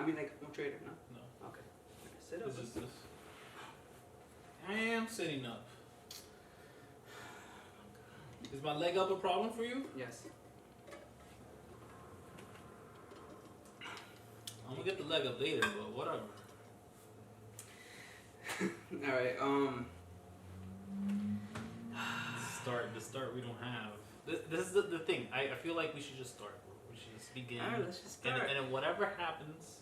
mean like a trader, no? No. Okay. Sit up. This. I am sitting up. Is my leg up a problem for you? Yes. I'm gonna get the leg up later, but whatever. Alright, The start we don't have. This is the thing. I feel like we should just start. We should just begin. Alright, let's just start. And then whatever happens,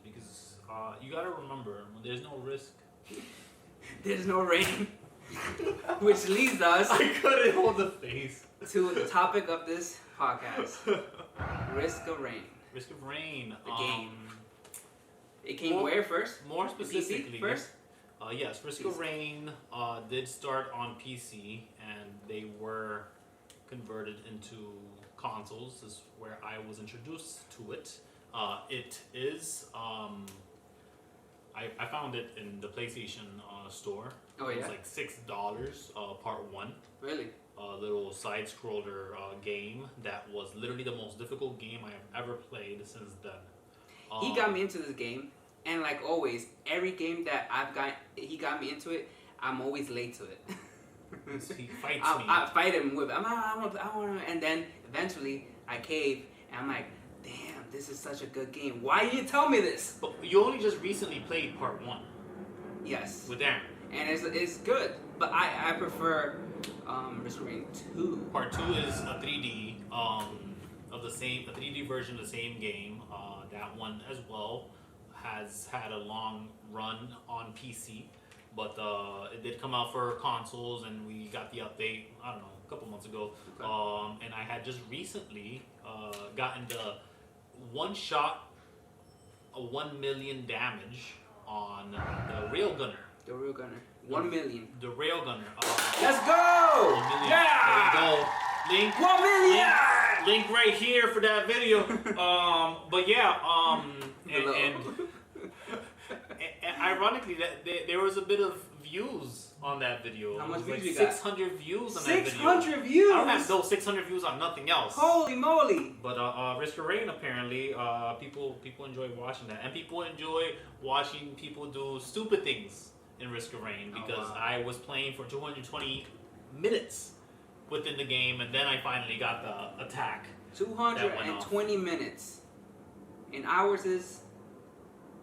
because you gotta remember, when there's no risk. There's no rain. Which leads us I couldn't hold the face. to the topic of this podcast. Risk of Rain. Risk of Rain. The game. It came where first? More specifically. PC first? Yes, Risk of Rain did start on PC, and they were converted into consoles. This is where I was introduced to it. It is, I found it in the PlayStation store. Oh, yeah? It was like $6, part 1. Really? A little side-scroller game that was literally the most difficult game I have ever played since then. He got me into this game, and like always, every game that he got me into it, I'm always late to it. He fights me. I fight him with, I want to, and then eventually I cave, and I'm like, damn, this is such a good game. Why did you tell me this? But you only just recently played part 1. Yes. With Aaron. And it's good, but I prefer Risk of Rain 2. Part 2 is a 3D of the same, a 3D version of the same game. That one as well has had a long run on PC, but it did come out for consoles, and we got the update, I don't know, a couple months ago. Okay. And I had just recently gotten the one shot, 1 million damage on the Railgunner. The Railgunner. 1 million. The Railgunner. Let's go! 1 million. Yeah! There you go. Link. 1 million! Link right here for that video. But yeah, and ironically, that there was a bit of views on that video. How much views like you got? 600 views on that video. 600 views? I don't have those 600 views on nothing else. Holy moly! But Risk of Rain, apparently, people enjoy watching that, and people enjoy watching people do stupid things in Risk of Rain, because I was playing for 220 minutes within the game, and then I finally got the attack. 220 minutes. In hours is?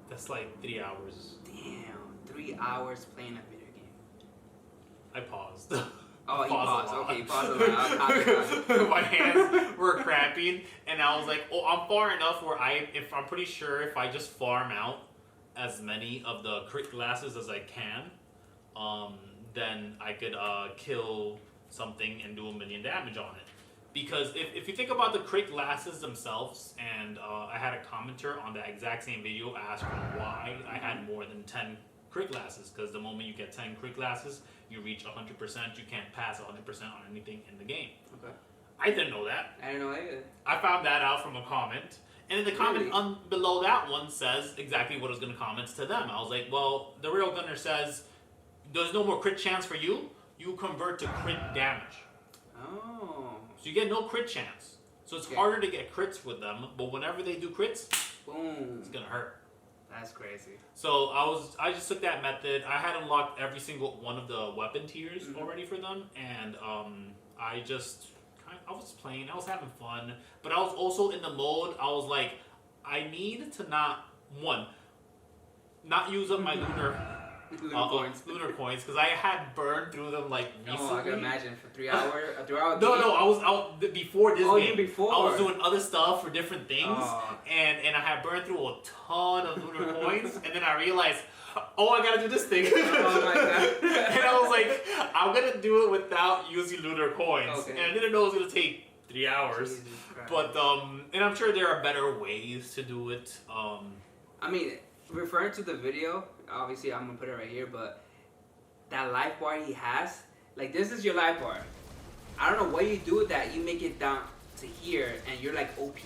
That's like 3 hours. Damn, 3 hours playing a video game. I paused. Oh, he paused. Okay, he paused a lot. My hands were cramping, and I was like, "Oh, I'm far enough where I'm pretty sure if I just farm out as many of the crit glasses as I can, then I could kill something and do 1 million damage on it." Because if you think about the crit glasses themselves, and I had a commenter on that exact same video asking why I had more than 10 crit glasses, because the moment you get 10 crit glasses, you reach 100%. You can't pass 100% on anything in the game. Okay. I didn't know that. I didn't know either. I found that out from a comment. And then the comment below that one says exactly what I was going to comment to them. I was like, well, the Railgunner says, there's no more crit chance for you. You convert to crit damage. Oh. So you get no crit chance. So it's harder to get crits with them, but whenever they do crits, boom, it's going to hurt. That's crazy. So I just took that method. I had unlocked every single one of the weapon tiers already for them, and I was playing, I was having fun, but I was also in the mode, I was like, I need to not use up my lunar coins, because I had burned through them like recently. Oh, I can imagine, for 3 hours, a 3 hour game? No, I was out before this game. Before? I was doing other stuff for different things, and I had burned through a ton of lunar coins, and then I realized, oh, I gotta do this thing. Oh my god. And I was like, I'm gonna do it without using lunar coins. Okay. And I didn't know it was gonna take 3 hours. But and I'm sure there are better ways to do it. I mean, referring to the video, obviously I'm gonna put it right here, but that life bar he has, like, this is your life bar. I don't know what you do with that. You make it down to here, and you're like OP.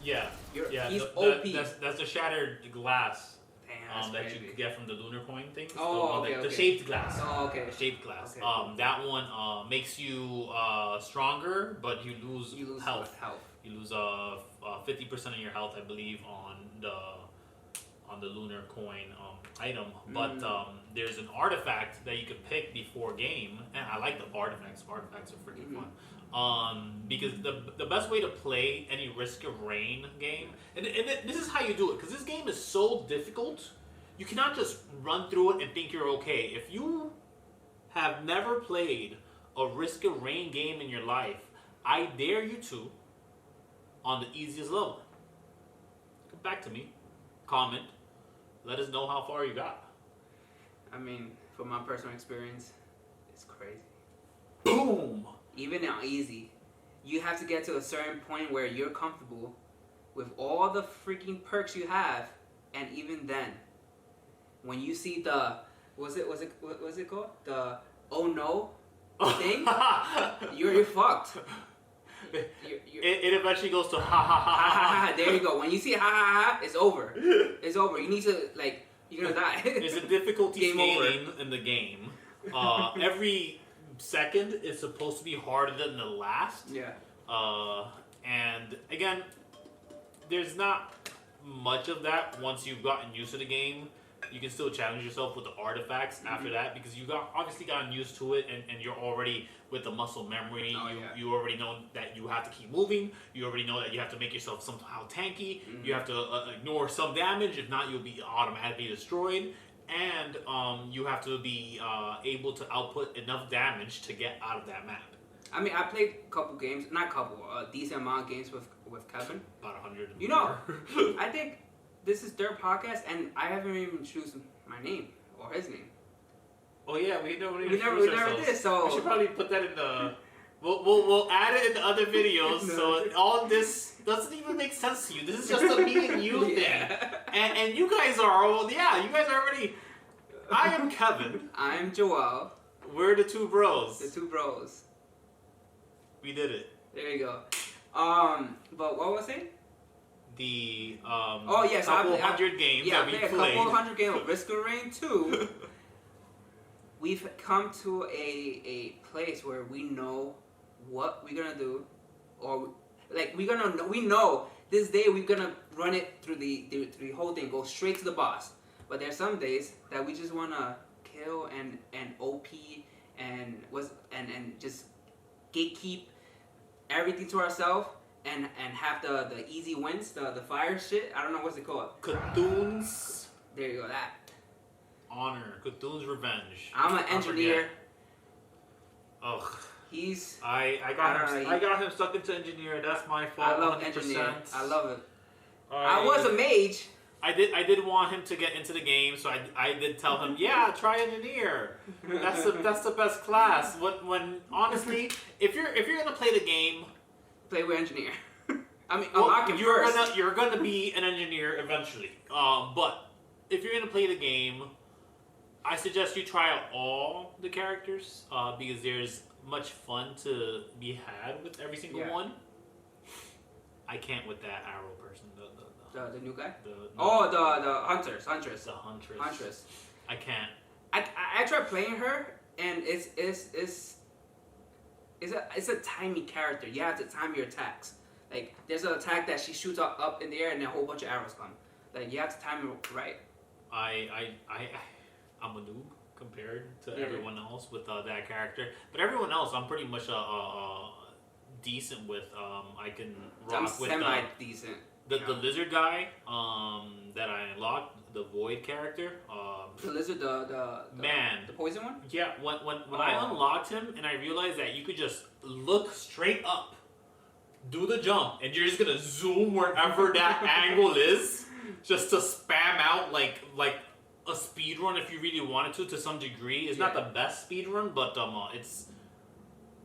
Yeah. He's OP. That's the shattered glass. Damn, that you could get from the lunar coin things. Oh, the shaped glass. Oh, okay. The shaped glass. Okay, cool. That one makes you stronger, but you lose health. You lose 50% of your health, I believe, on the lunar coin item. But there's an artifact that you can pick before game, and I like the artifacts. Artifacts are freaking fun. Because the best way to play any Risk of Rain game, and this is how you do it, because this game is so difficult. You cannot just run through it and think you're okay. If you have never played a Risk of Rain game in your life, I dare you to, on the easiest level, come back to me, comment, let us know how far you got. I mean, from my personal experience, it's crazy. Boom! Even now, easy. You have to get to a certain point where you're comfortable with all the freaking perks you have, and even then, when you see the what's it called? The oh no thing, you're fucked. It eventually goes to ha ha ha ha ha. There you go. When you see ha ha ha, it's over. It's over. You need to you're gonna die. There's a difficulty scaling in the game. Every second is supposed to be harder than the last. Yeah. And again, there's not much of that once you've gotten used to the game. You can still challenge yourself with the artifacts after that, because you obviously gotten used to it, and you're already with the muscle memory. You already know that you have to keep moving. You already know that you have to make yourself somehow tanky. You have to ignore some damage, if not you'll be automatically destroyed. And you have to be able to output enough damage to get out of that map. I mean, I played a couple games, a decent amount of games with Kevin. About 100. You know, I think this is their podcast, and I haven't even chosen my name or his name. Oh yeah, we never did. So we should probably put that in the. We'll add it in the other videos. So all this doesn't even make sense to you. This is just a me and you thing, and you guys are all you guys are already. I am Kevin. I'm Joel. We're the two bros. The two bros. We did it. There you go. But what was it? The couple hundred games that we played. A couple hundred games of Risk of Rain 2. We've come to a place where we know what we're gonna do, or we know this day we're gonna run it through the whole thing, go straight to the boss. But there's some days that we just wanna kill and OP and just gatekeep everything to ourselves. And have the easy wins, the fire shit. I don't know what's it called. Cthulhu's. There you go. That. Honor. Cthulhu's Revenge. I'm an engineer. Ugh. I got him stuck into engineer. That's my fault. I love 100%. engineer. I love it. I was a mage. I did want him to get into the game, so I did tell him, yeah, try engineer. That's the best class. When honestly, if you're gonna play the game, play with engineer. I mean, unlock it first. You're gonna be an engineer eventually. But if you're gonna play the game, I suggest you try out all the characters because there's much fun to be had with every single one. I can't with that arrow person. The new guy. The huntress. The huntress. Huntress. I can't. I tried playing her, and it's a timing character. You have to time your attacks. Like, there's an attack that she shoots up in the air and then a whole bunch of arrows come. Like, you have to time it right. I'm a noob compared to everyone else with that character. But everyone else, I'm pretty much decent with. I can rock with semi-decent. The lizard guy that I unlocked, the void character. The lizard, the poison one? Yeah, when I unlocked him and I realized that you could just look straight up, do the jump, and you're just gonna zoom wherever that angle is, just to spam out like a speed run if you really wanted to some degree. It's not the best speed run, but it's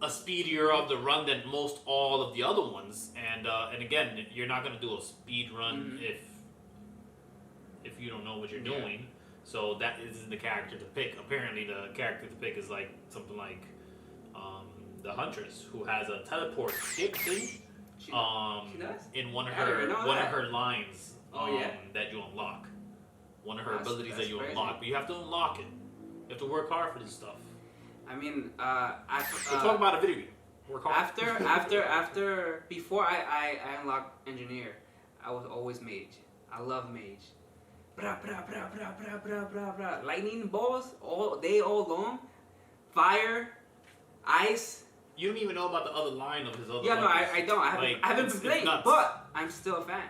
a speedier of the run than most all of the other ones. And again, you're not gonna do a speed run if you don't know what you're doing. So that isn't the character to pick. Apparently, the character to pick is like something like the Huntress, who has a teleport stick thing. She does? In one of her lines that you unlock. One of her abilities that you unlock, but you have to unlock it. You have to work hard for this stuff. I mean, we'll talk about a video game. Before I unlocked engineer, I was always mage. I love mage. Bra, bra, bra, bra, bra, bra, bra, bra. Lightning balls all long. Fire, ice. You don't even know about the other line of his other. Yeah, no, I don't. I haven't been playing, but I'm still a fan.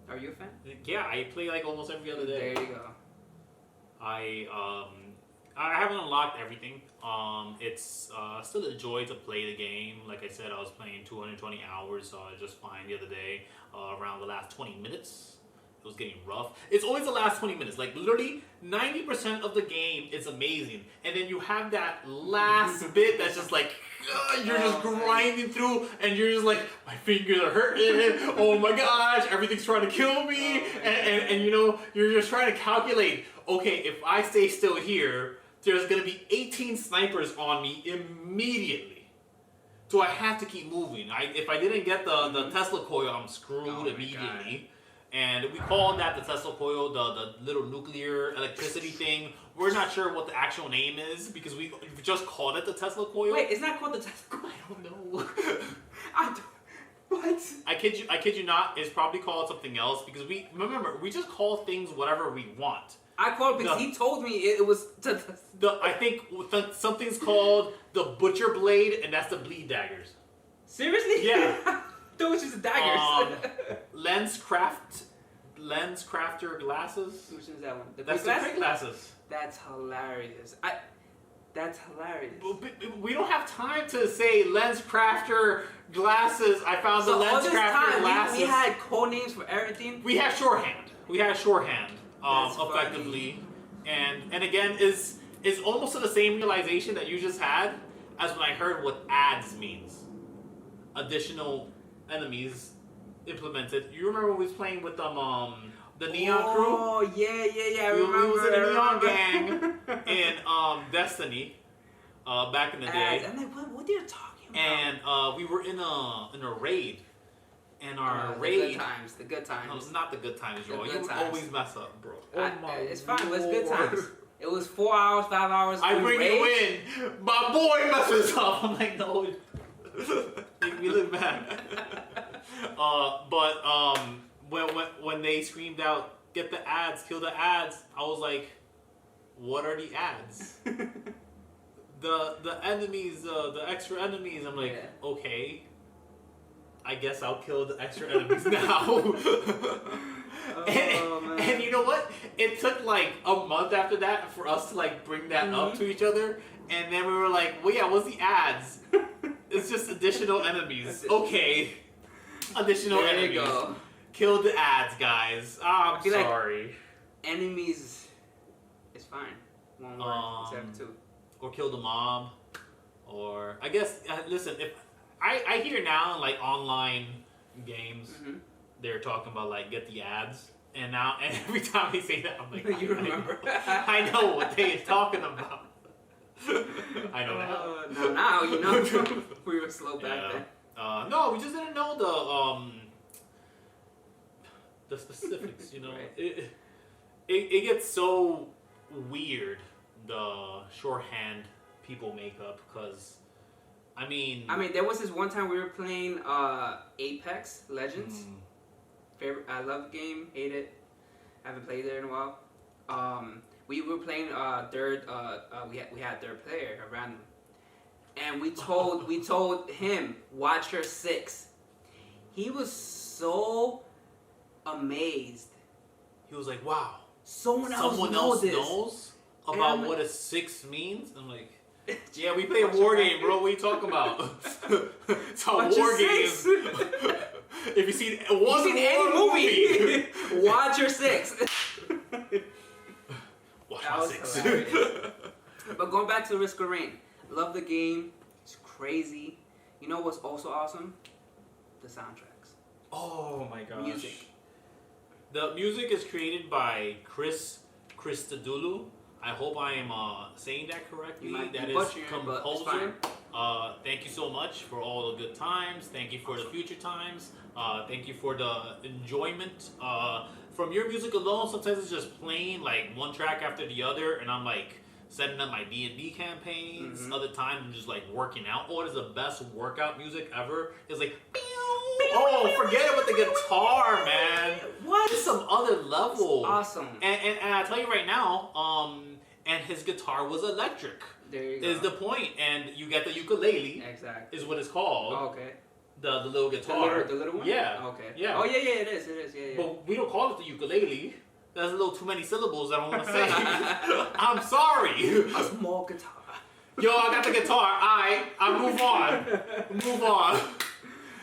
Are you a fan? Yeah, I play like almost every other day. There you go. I haven't unlocked everything. It's still a joy to play the game. Like I said, I was playing 220 hours, so I was just fine the other day. Around the last 20 minutes, it was getting rough. It's always the last 20 minutes. Like literally 90% of the game is amazing, and then you have that last bit that's just like you're just grinding through, and you're just like, my fingers are hurting. Oh my gosh, everything's trying to kill me, and you know you're just trying to calculate. Okay, if I stay still here, there's gonna be 18 snipers on me immediately. So I have to keep moving. If I didn't get the Tesla coil, I'm screwed immediately. And we call that the Tesla coil, the little nuclear electricity thing. We're not sure what the actual name is because we just called it the Tesla coil. Wait, it's not called the Tesla coil? I don't know. What? I kid you not, it's probably called something else because we just call things whatever we want. I called because he told me it was... I think something's called the Butcher Blade, and that's the bleed daggers. Seriously? Yeah. That was just the daggers. Lens crafter glasses. Which is that one? That's the quick glasses. That's hilarious. That's hilarious. We don't have time to say lens crafter glasses. I found the lens crafter glasses. We had code names for everything. We had shorthand. Effectively, and again is almost to the same realization that you just had as when I heard what ads means. Additional enemies implemented. You remember when we was playing with them the Neon Crew? Oh yeah. I remember. We was in the Neon Gang in Destiny back in the day. I'm like, what are you talking about? And we were in a raid. And our raid... The good times. No, it's not the good times, Joel. You always mess up, bro. It's fine, but it's good times. It was 4 hours, 5 hours. I bring you in. My boy messes up. I'm like, no. Make me look bad. When they screamed out, get the ads, kill the ads, I was like, what are the ads? the enemies, the extra enemies. I'm like, okay. I guess I'll kill the extra enemies now. And you know what? It took like a month after that for us to like bring that up to each other. And then we were like, well, yeah, what's the ads? It's just additional enemies. Okay. Additional enemies. There you go. Kill the ads, guys. Oh, I'm sorry. Like enemies is fine. One word instead of two. Or kill the mob. Or, I guess, listen, if... I hear now, like, online games, they're talking about, like, get the ads. And every time they say that, I'm like, you remember? I know what they're talking about. I know now. Now, you know. We were slow back then. No, we just didn't know the specifics, you know. Right. It gets so weird, the shorthand people make up, because... I mean, there was this one time we were playing Apex Legends. Favorite, I love the game, hate it. Haven't played it in a while. We were playing third. We had third player, a random, and we told him, watch your 6. He was so amazed. He was like, wow, someone else knows about what a 6 means. I'm like. Yeah, we play a war game, bro. What are you talking about? It's a war game. If you see any movie, watch your 6. Watch my 6. But going back to Risk of Rain, love the game. It's crazy. You know what's also awesome? The soundtracks. Oh my gosh. Music. The music is created by Chris Christodoulou. I hope I am saying that correctly. That is composer. Thank you so much for all the good times. Thank you for the future times. Thank you for the enjoyment. From your music alone, sometimes it's just playing like one track after the other, and I'm like setting up my D&D campaigns. Other times I'm just like working out. What is the best workout music ever? It's like, oh, forget it with the guitar, man. What? It's some other level. It's awesome. And I tell you right now, and his guitar was electric. There you go. Is the point, and you get the ukulele. Exactly. Is what it's called. Oh, okay. The little guitar. The little one? Yeah. Okay. Yeah. Oh, yeah, it is. Yeah. But we don't call it the ukulele. That's a little too many syllables I don't want to say. I'm sorry. A small guitar. Yo, I got the guitar. I move on.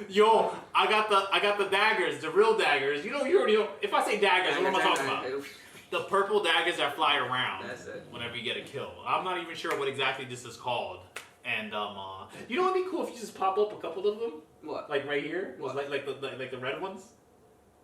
Yo, I got the daggers, the real daggers. You already know. If I say daggers, what am I talking about? The purple daggers that fly around. That's it. Whenever you get a kill. I'm not even sure what exactly this is called. And you know what'd be cool if you just pop up a couple of them? What? Like right here? What? Like the red ones?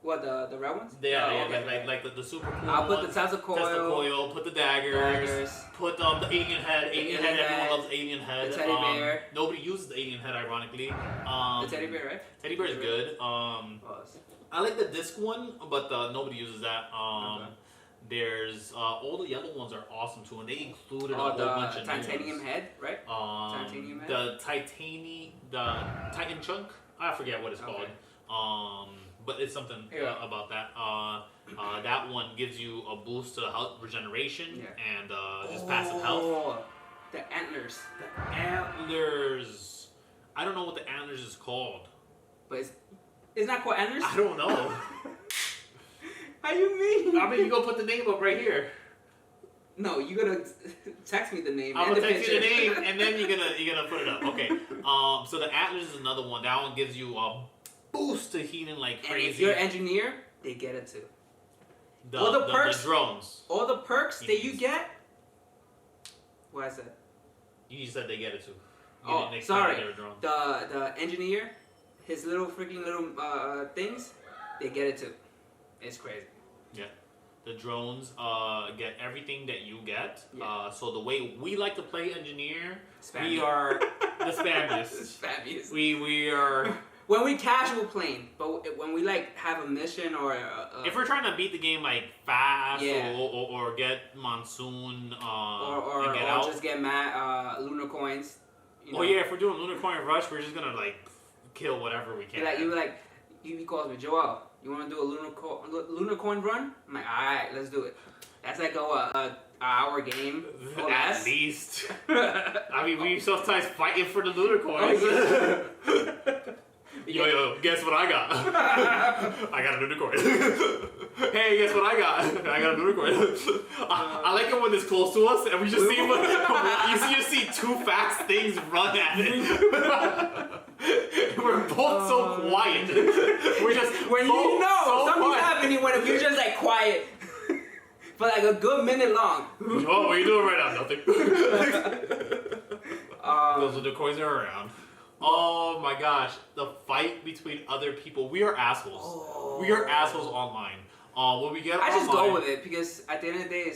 What, the red ones? Yeah, okay. like the super cool I'll put ones. the Tesla coil. Put the daggers. Put the alien head. Alien head. Everyone loves alien head. The teddy bear. Nobody uses the alien head, ironically. The teddy bear, right? Teddy bear is good. I like the disc one, but nobody uses that. Okay. There's all the yellow ones are awesome too, and they included a whole bunch of titanium new ones. head, right? Titanium head. The Titan chunk. I forget what it's called. But it's something about that. That one gives you a boost to health regeneration and just passive health. The antlers. The antlers. I don't know what the antlers is called. But it's not called antlers? I don't know. How you mean? I mean, you gonna put the name up right here. No, you gotta text me the name. I'm gonna text you the name, and then you're gonna put it up. Okay. So the antlers is another one. That one gives you a boost to healing like crazy. And if you're an engineer, they get it too. All the perks, the drones. All the perks that you get. What I said? You said they get it too. Oh, sorry. The engineer, his little freaking little things, they get it too. It's crazy. Yeah. The drones get everything that you get. Yeah. So the way we like to play engineer, we are the spammiest. Spammiest. We are. When we casual playing, but when we like have a mission or if we're trying to beat the game like fast or get monsoon or get out. just get lunar coins. You know? Oh yeah, if we're doing lunar coin rush, we're just gonna like kill whatever we can. He calls me, Joel, you want to do a lunar coin run? I'm like, all right, let's do it. That's like a hour game. At least. I mean, we sometimes fighting for the lunar coins. Yo, guess what I got? I got a unicorn. Hey, guess what I got? I got a unicorn. I like it when it's close to us and we just see two fast things run at it. We're both so quiet. We're just when you know something's happening when you're just like quiet for like a good minute long. Oh, what are you doing right now? Nothing. Those unicorns are around. Oh my gosh, the fight between other people. We are assholes. Oh. We are assholes online. When we get I just go with it because at the end of the day,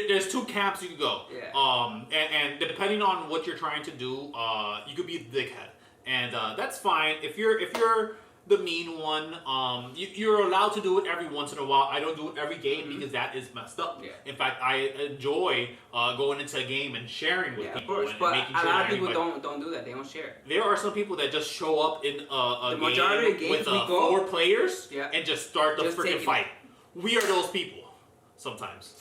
there's two camps you can go. Yeah. And depending on what you're trying to do, you could be the dickhead, and that's fine. If you're the mean one, you're allowed to do it every once in a while. I don't do it every game because that is messed up. Yeah. In fact, I enjoy going into a game and sharing with people. Of course, but making sure a lot of people don't do that. They don't share. There are some people that just show up in a game with 4 players and just start the freaking fight. We are those people. Sometimes.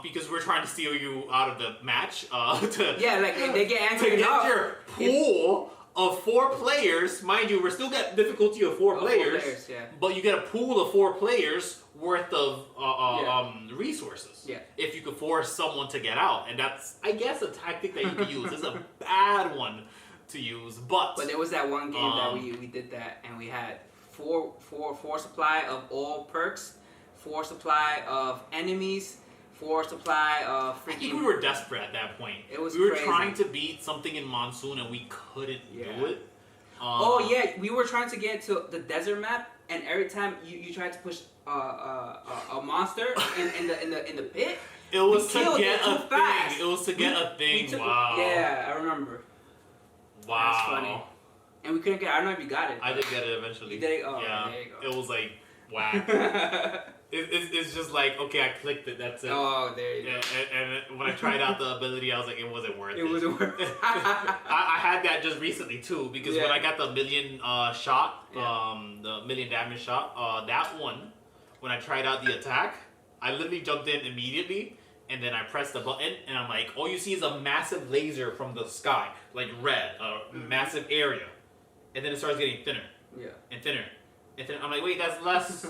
Because we're trying to steal you out of the match. Like they get angry to get your pool of 4 players. Mind you, we're still got difficulty of 4 players. But you get a pool of 4 players worth of resources. Yeah. If you could force someone to get out, and that's, I guess, a tactic that you could use. It's a bad one to use, but there was that one game that we did that, and we had 4 supply of all perks. 4 supply of enemies, 4 supply of freaking... I think we were desperate at that point. It was We were trying to beat something in Monsoon and we couldn't do it. We were trying to get to the desert map, and every time you tried to push a monster in the pit, it was to get a thing. It was to get a thing. Wow. Yeah, I remember. Wow. That's funny. And we couldn't get. I don't know if you got it. I did get it eventually. You did it? Oh, yeah. there you go. It was like whack. It's just like, okay, I clicked it. That's it. Oh, there you go. And when I tried out the ability, I was like, it wasn't worth it. It wasn't worth it. I had that just recently too, because when I got the million shot, the million damage shot, that one, when I tried out the attack, I literally jumped in immediately, and then I pressed the button, and I'm like, all you see is a massive laser from the sky, like red, massive area, and then it starts getting thinner, and thinner, and thinner. I'm like, wait, that's less,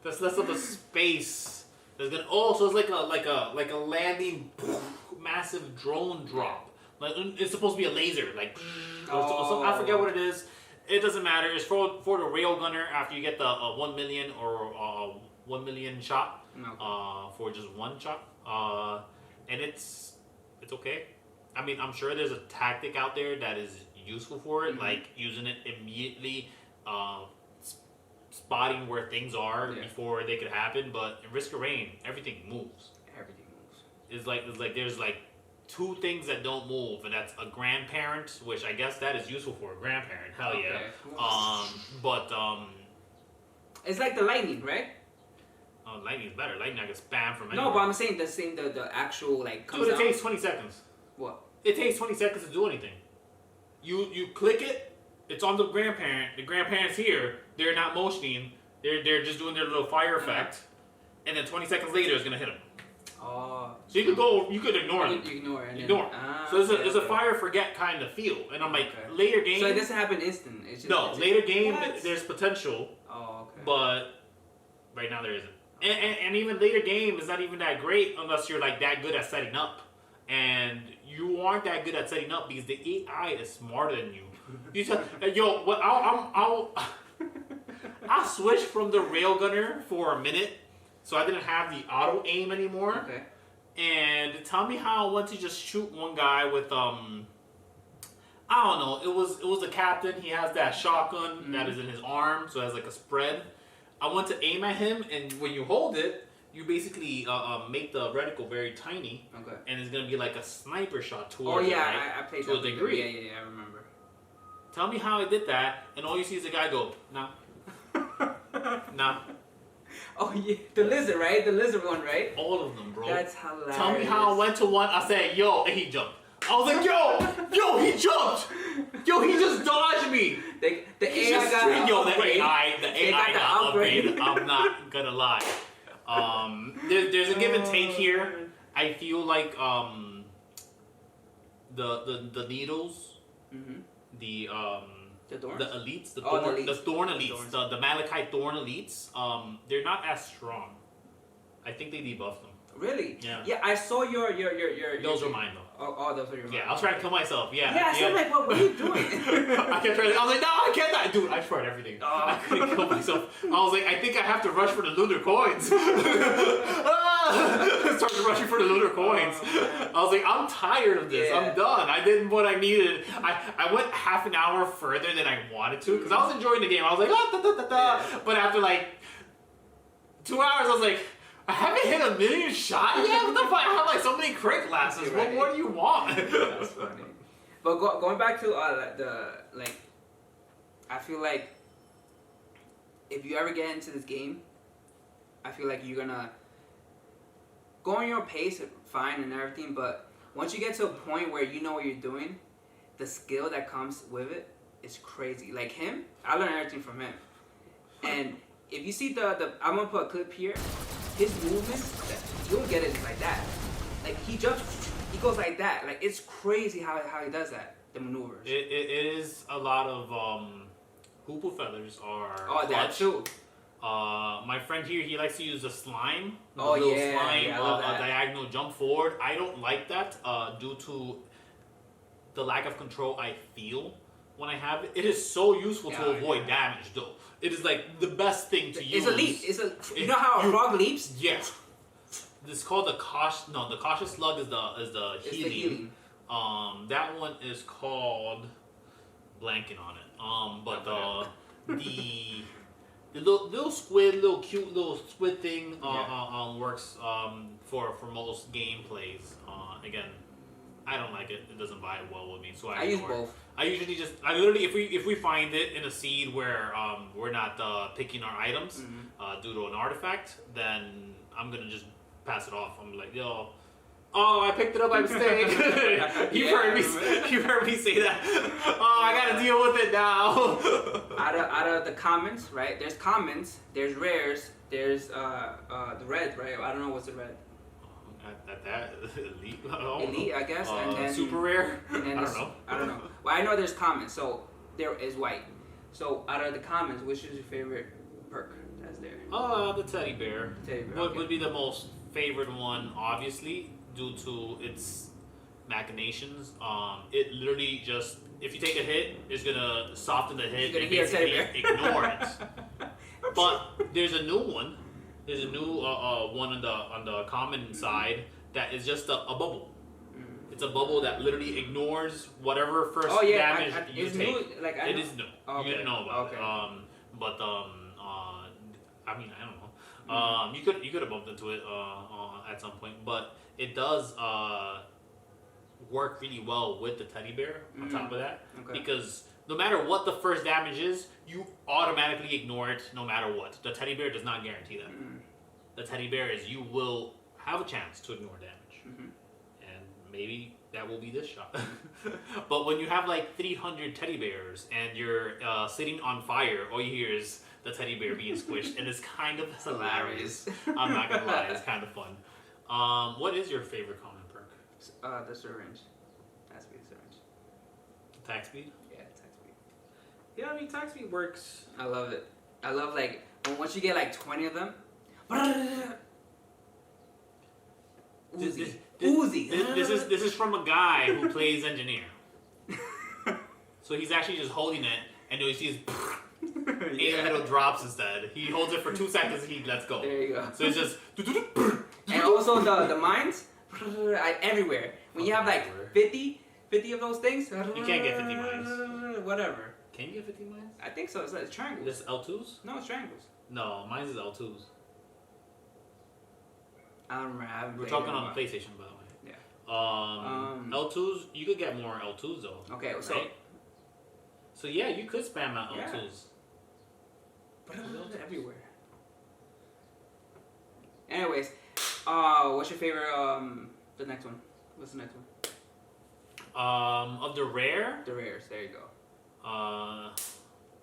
that's less of the space. There's gonna so it's like a landing, massive drone drop. Like it's supposed to be a laser, like so I forget what it is. It doesn't matter. It's for the railgunner after you get the 1 million or 1 million shot for just one shot. And it's okay. I mean, I'm sure there's a tactic out there that is useful for it, like using it immediately, spotting where things are before they could happen. But in Risk of Rain, everything moves. Everything moves. It's like there's like two things that don't move, and that's a grandparent, which I guess that is useful for a grandparent. Hell yeah. But it's like the lightning, right? Lightning's better. Lightning I can spam from anywhere. No, but I'm saying the actual like comes Dude, it out. takes 20 seconds. What? It takes 20 seconds to do anything. You click it, it's on the grandparent. The grandparent's here. They're not motioning. They're just doing their little fire effect. And then 20 seconds later it's gonna hit them. Oh. So you could ignore them. You ignore it. Ignore. So it's a fire forget kind of feel. And I'm like, later game. So it doesn't happen instant. It's just, later game there's potential. Oh, okay. But right now there isn't. And even later game is not even that great unless you're like that good at setting up. And you aren't that good at setting up because the AI is smarter than you. You said, yo, what? I'll switch from the railgunner for a minute, so I didn't have the auto aim anymore. Okay. And tell me how I went to just shoot one guy with I don't know. It was a captain. He has that shotgun that is in his arm, so it has like a spread. I went to aim at him, and when you hold it, you basically make the reticle very tiny. Okay. And it's gonna be like a sniper shot towards it, right? I played to that a degree. Yeah, I remember. Tell me how I did that, and all you see is a guy go, nah. Nah. Oh yeah, the lizard, right? The lizard one, right? All of them, bro. That's hilarious. Tell me how I went to one, I said, yo, and he jumped. I was like, yo, he jumped. Yo, he just dodged me. The AI got the AI got upgraded. I'm not gonna lie. There's a give and take here. I feel like the needles, the elites, the thorn elites, the Malachite thorn elites, they're not as strong. I think they debuffed them. Really? Yeah. Yeah, I saw your. Those are mine though. Oh, those are your. Yeah, I was trying to kill myself. Yeah. Yeah, so I'm like, what are you doing? I kept trying. I was like, no, I can't die, dude. I tried everything. I couldn't kill myself. I was like, I think I have to rush for the lunar coins. Started rushing for the lunar coins. I was like, I'm tired of this. I'm done. I did what I needed. I went half an hour further than I wanted to because I was enjoying the game. I was like, but after like 2 hours, I was like, I haven't hit a million shot yet? What the fuck? I have like so many crit glasses. What more do you want? That's funny. But going back to I feel like if you ever get into this game, I feel like you're gonna go on your pace, fine and everything, but once you get to a point where you know what you're doing, the skill that comes with it is crazy. Like him, I learned everything from him. And if you see I'm gonna put a clip here. His movements, you don't get it like that. Like he jumps, he goes like that. Like it's crazy how he does that. The maneuvers. It is a lot of hoople feathers are. Oh, clutch. that too. My friend here, he likes to use the slime. Oh little yeah, slime, I love that. diagonal jump forward. I don't like that due to the lack of control I feel when I have it. It is so useful to avoid damage though. It is like the best thing to use. It's a leap. You know how a frog leaps? Yes. This is called the cautious slug is the healing. That one is called blanking on it. But the little squid, cute little squid thing works for most gameplays. Again, I don't like it. It doesn't vibe well with me, so I use both. I usually I literally, if we find it in a seed where we're not picking our items due to an artifact, then I'm gonna just pass it off. I'm like, yo, oh, I picked it up by mistake. You've heard me say that. Oh, I gotta deal with it now. out of the commons, right? There's commons, there's rares, there's the red, right? I don't know what's the red. At that elite, Elite, I guess, and then super rare. And then I don't know. Well, I know there's commons, so there is white. So out of the commons, which is your favorite perk that's there? The teddy bear. Teddy bear. Would be the most favorite one, obviously, due to its machinations. It literally just, if you take a hit, it's gonna soften the hit and basically ignore it. But there's a new one. There's a new one on the common side that is just a bubble. It's a bubble that literally ignores whatever first damage you take. New, it is new. Okay. You didn't know about it. I mean, I don't know. You could have bumped into it at some point, but it does work really well with the teddy bear on top of that, because no matter what the first damage is, you automatically ignore it no matter what. The teddy bear does not guarantee that. The teddy bear is you will have a chance to ignore damage. And maybe that will be this shot. But when you have like 300 teddy bears and you're sitting on fire, all you hear is the teddy bear being squished, and it's kind of hilarious. I'm not gonna lie, it's kind of fun. What is your favorite common perk? The syringe. Has to be the syringe. Attack speed? Yeah, attack speed. Yeah, I mean, attack speed works. I love it. I love like once you get like 20 of them. Uzi. This is from a guy who plays engineer. So he's actually just holding it, and you see his 8 little drops instead. He holds it for 2 seconds and he lets go. There you go. So it's just. And also the mines everywhere. When you have like 50 of those things. You can't get 50 mines. Whatever. Can you get 50 mines? I think so. It's triangles. This L2s? No, it's triangles. No, mines is L2s. I don't remember. We're talking on the PlayStation, by the way. Yeah. L2s, you could get more L2s though. Okay, so. Right? So yeah, you could spam out L2s. But everywhere. Anyways, what's your favorite? The next one. What's the next one? Of the rare. The rares. There you go.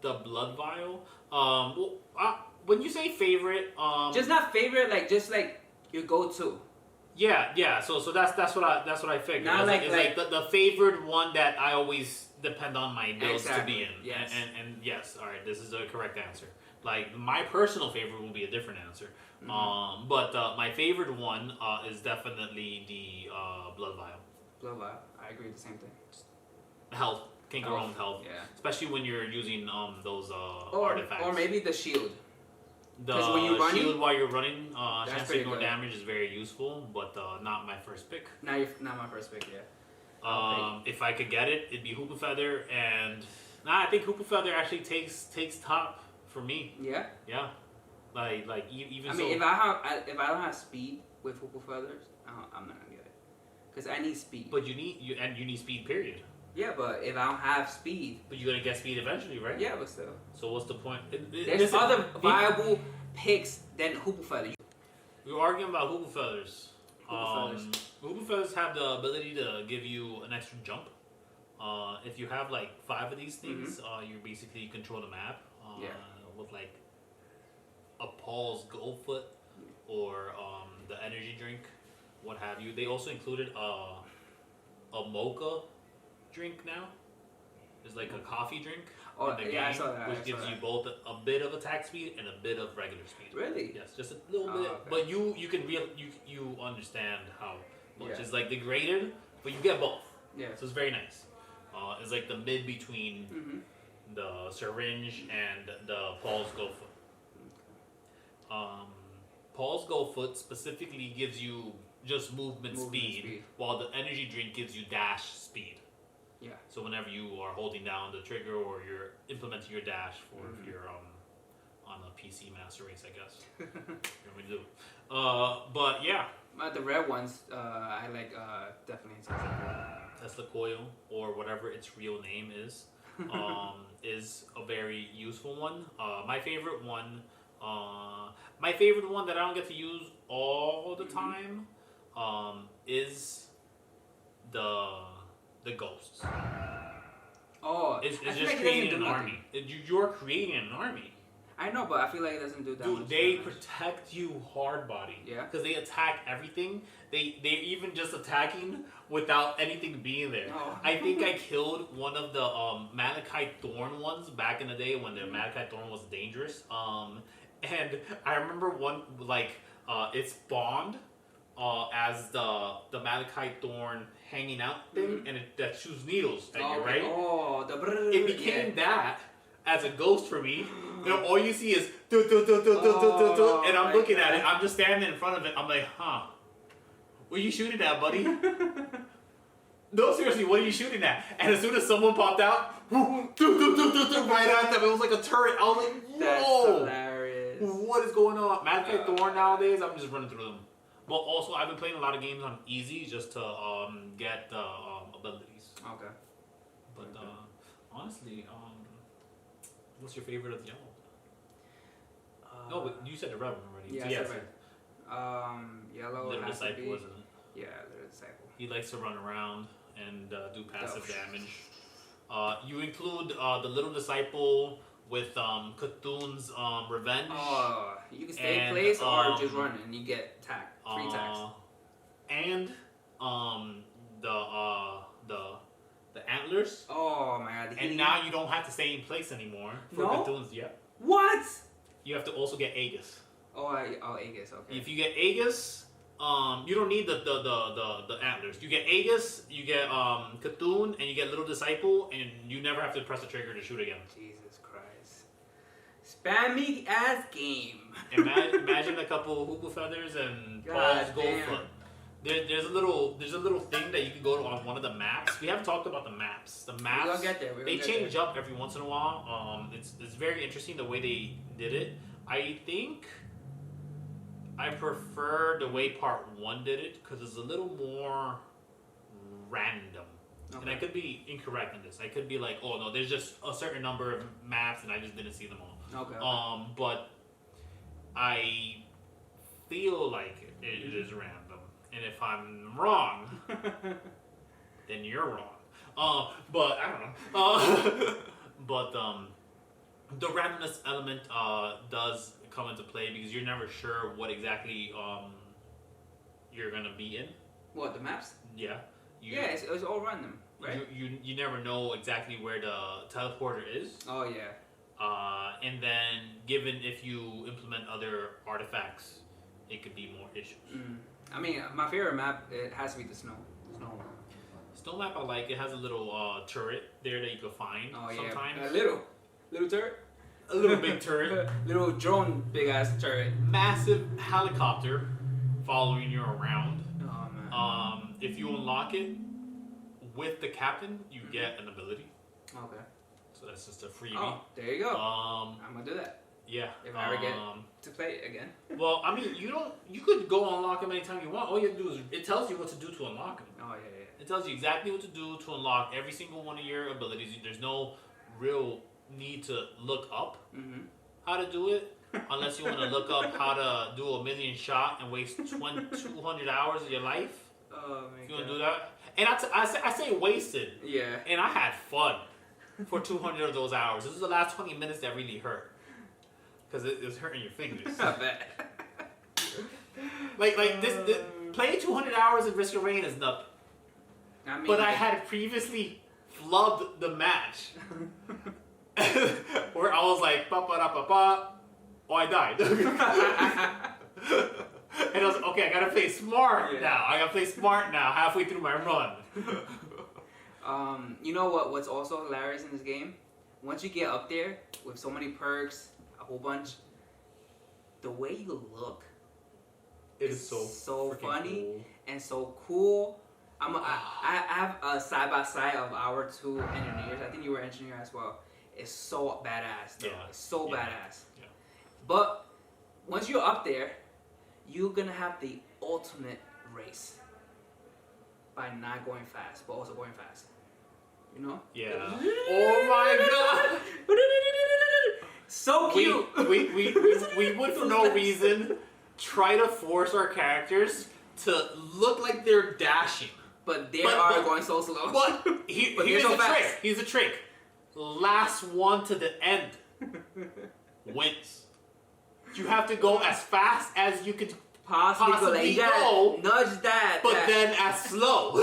The blood vial. When you say favorite, just not favorite, like just like your go-to. Yeah. So that's what I figured. Not it's like the favored one that I always depend on my builds to be in. Yes. And yes, all right, this is the correct answer. Like my personal favorite will be a different answer. But my favorite one is definitely the blood vial. Blood vial. I agree. The same thing. Health. Can't go wrong with health. Yeah. Especially when you're using those or artifacts. Or maybe the shield. The when you're running, shield while you're running, chance to ignore damage is very useful, but not my first pick. Not my first pick, yeah. If I could get it, it'd be Hoopa Feather, and I think Hoopa Feather actually takes top for me. Yeah. Yeah. Like even. I mean, if I don't have speed with Hoopa Feathers, I'm not gonna get it, because I need speed. But you need speed. Period. Yeah, but if I don't have speed... But you're going to get speed eventually, right? Yeah, but still. So what's the point? There's other viable picks than Hoopa Feather. We were arguing about Hoopa Feathers. Hoopa Feathers have the ability to give you an extra jump. If you have like 5 of these things, you basically control the map with like a Paul's Goldfoot or the energy drink, what have you. They also included a mocha drink now. It's like a coffee drink in the game, I saw that. which gives you both a bit of attack speed and a bit of regular speed. Really? Yes, just a little bit. Okay. But you understand how much it's like degraded, but you get both. Yeah. So it's very nice. It's like the mid between the syringe and the Paul's Goldfoot. Paul's Goldfoot specifically gives you just movement speed, while the energy drink gives you dash speed. Yeah. So whenever you are holding down the trigger or you're implementing your dash for if you're on a PC Master Race, I guess. You want me to do it. But yeah. The red ones, I like definitely Tesla coil, or whatever its real name is a very useful one. My favorite one that I don't get to use all the time, is the ghosts. Oh, It's I feel just like it creating doesn't an do army. You're creating an army. I know, but I feel like it doesn't do that much Dude, they damage. protect you hard body. Yeah. Because they attack everything. They're even just attacking without anything being there. Oh. I think I killed one of the Malachite Thorn ones back in the day when the Malachite Thorn was dangerous. And I remember one, like, it spawned as the Malachite Thorn hanging out thing, and that shoots needles at you, right? Oh, It became that as a ghost for me. You know, all you see is and I'm looking at it. I'm just standing in front of it. I'm like, huh? What are you shooting at, buddy? No, seriously, what are you shooting at? And as soon as someone popped out, right at them, it was like a turret. I was like, whoa! That's hilarious. What is going on? Malachite Thorn nowadays, I'm just running through them. But also, I've been playing a lot of games on easy just to get abilities. Okay. But honestly, what's your favorite of the yellow? No, but you said the red one already. Yeah, So I said red. Yellow Little has to Disciple, be. isn't it? Yeah, Little Disciple. He likes to run around and do passive Oh. damage. You include the Little Disciple with Cthulhu's Revenge. Oh, you can stay in And, place or just run and you get attack. Free attacks. And the antlers. Oh my god. And now you don't have to stay in place anymore for No? Cthulhu's. Yep. What? You have to also get Aegis. Aegis, okay. If you get Aegis, you don't need the antlers. You get Aegis, you get Cthulhu, and you get Little Disciple, and you never have to press the trigger to shoot again. Jesus Christ. Spammy ass game. Imagine a couple Hoople Feathers and Paul's Goldfoot. There's a little thing that you can go to on one of the maps. We haven't talked about the maps. The maps, We're gonna get there. they change up every once in a while. It's very interesting the way they did it. I think I prefer the way part 1 did it because it's a little more random. Okay. And I could be incorrect in this. I could be like, oh no, there's just a certain number of maps and I just didn't see them all. Okay. But I feel like it is random. And if I'm wrong, then you're wrong. But I don't know. But the randomness element does come into play because you're never sure what exactly you're gonna be in. What, the maps? Yeah. It's all random, right? You never know exactly where the teleporter is. Oh yeah. And then given if you implement other artifacts, it could be more issues. I mean, my favorite map, it has to be the snow. Snow map I like. It has a little turret there that you can find sometimes. A little turret? A little big turret. Little drone big ass turret. Massive helicopter following you around. Oh man. If you unlock it with the captain, you get an ability. Okay. So that's just a freebie. Oh, there you go. I'm gonna do that. Yeah. If I ever get to play it again. Well, I mean, you could go unlock them anytime you want. All you have to do is it tells you what to do to unlock them. Oh yeah. It tells you exactly what to do to unlock every single one of your abilities. There's no real need to look up how to do it, unless you want to look up how to do a million shot and waste 200 hours of your life. Oh my If you want to do that, and I say wasted. Yeah. And I had fun for 200 of those hours. This is the last 20 minutes that really hurt. Because it was hurting your fingers. I bet. like this playing 200 hours in Risk of Rain is nothing. I mean, But I had previously flubbed the match. Where I was like, ba-ba-da-ba-ba. Oh, I died. And I was like, okay, I gotta play smart now. I gotta play smart now, halfway through my run. You know what's also hilarious in this game? Once you get up there with so many perks, a whole bunch, the way you look It is so funny cool. and so cool. I have a side by side of our two engineers. I think you were engineer as well. It's so badass, though. Yeah. It's so badass. Yeah. But once you're up there, you're gonna have the ultimate race by not going fast, but also going fast. You know? Yeah. Oh my god! So cute! We would, for no reason, try to force our characters to look like they're dashing. But they are going so slow. But here's so the fast. trick. Here's the trick. Last one to the end wins. You have to go as fast as you can possibly go, nudge that, but then as slow.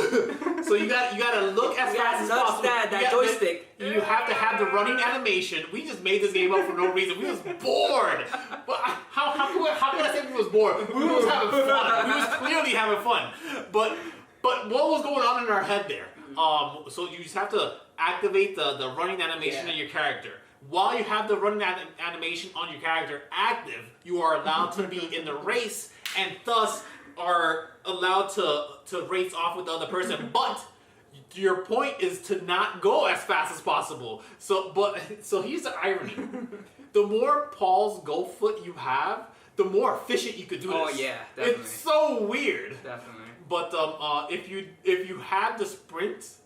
So you gotta look as fast as possible. That joystick. You have to have the running animation. We just made this game up for no reason. We was bored. But how can I say we was bored? We was having fun. We was clearly having fun. But what was going on in our head there? So you just have to activate the running animation of your character. While you have the running animation on your character active, you are allowed to be in the race and thus are allowed to race off with the other person. But your point is to not go as fast as possible. So here's the irony. The more Paul's go foot you have, the more efficient you could do this. Oh yeah, definitely. It's so weird. Definitely. But if you have the sprint,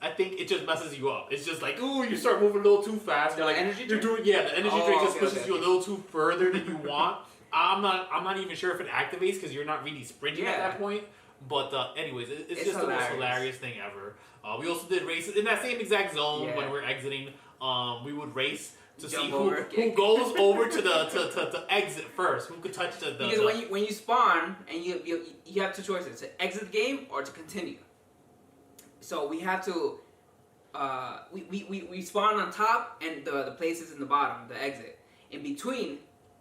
I think it just messes you up. It's just like, ooh, you start moving a little too fast. The energy drink? The energy drink just pushes you a little too further than you want. I'm not even sure if it activates because you're not really sprinting at that point. But anyways, it's just the most hilarious thing ever. We also did races in that same exact zone when we're exiting. We would race to see who goes over to the exit first. Who could touch the because when you spawn and you have two choices: to exit the game or to continue. So we have to we spawn on top and the place is in the bottom, the exit. In between,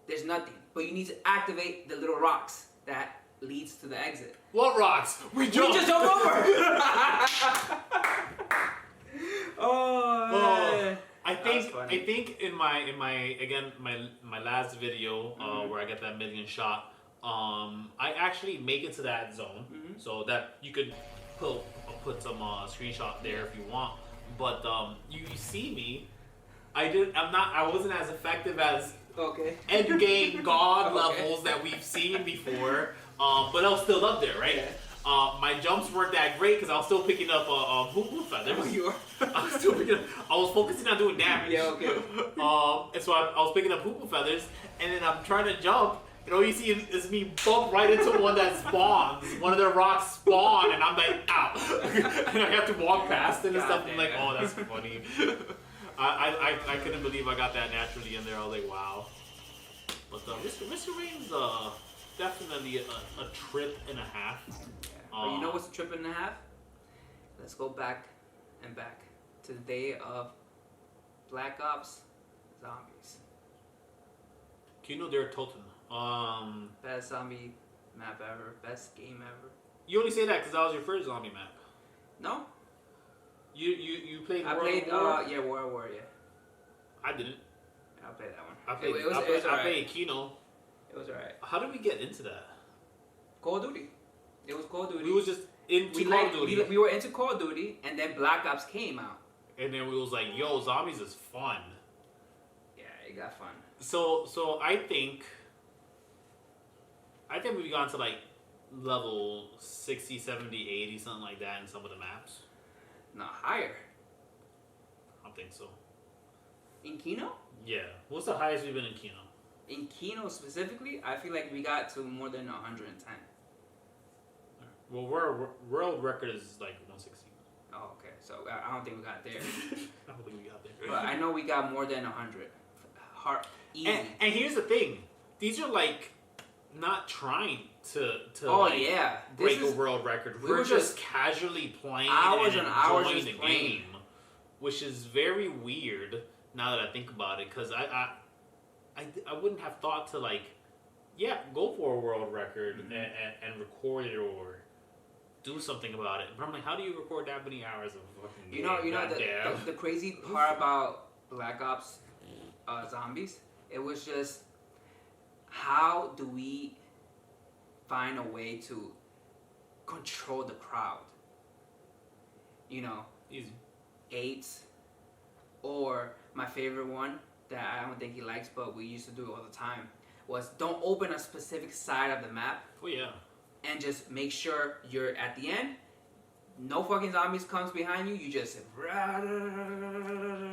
there's nothing. But you need to activate the little rocks that leads to the exit. What rocks? We just jumped over! I think in my last video where I get that 1,000,000 shot, I actually make it to that zone so that you could put some screenshot there if you want. But you see me, I wasn't as effective as end game god levels that we've seen before, but I was still up there, right? My jumps weren't that great because I was still picking up hoop feathers. Oh, you are. I was focusing on doing damage. Yeah, okay. And so I was picking up hoop feathers, and then I'm trying to jump, and all you see is me bump right into one that spawns. One of their rocks spawn, and I'm like, ow. And I have to walk past it and stuff. I'm like, oh, that's funny. I couldn't believe I got that naturally in there. I was like, wow. But Mr. Rain's definitely a trip and a half. But you know what's a trip and a half? Let's go back to the day of Black Ops Zombies. Kino der Toten. Best zombie map ever. Best game ever. You only say that because that was your first zombie map. No. You played World War? Yeah, World War, yeah. I didn't. I played that one. I played Kino. It was alright. How did we get into that? Call of Duty. It was Call of Duty. We was just into Call of Duty. We were into Call of Duty, and then Black Ops came out. And then we was like, yo, zombies is fun. Yeah, it got fun. So I think we've gone to like level 60, 70, 80, something like that in some of the maps. No, higher. I don't think so. In Kino? Yeah. What's the highest we've been in Kino? In Kino specifically, I feel like we got to more than 110. Well, world record is like 160. Oh, okay. So I don't think we got there. I don't think we got there. But I know we got more than 100. Easy. And here's the thing. These are like not trying to break a world record. We're just casually playing and enjoying the game, which is very weird now that I think about it. Because I wouldn't have thought to go for a world record and record it or do something about it. But I'm like, how do you record that many hours of fucking game? You know the crazy part about Black Ops Zombies? It was just, how do we find a way to control the crowd? You know, easy. 8, or my favorite one that I don't think he likes, but we used to do it all the time, was don't open a specific side of the map. Oh yeah. and just make sure you're at the end. No fucking zombies comes behind you. You just.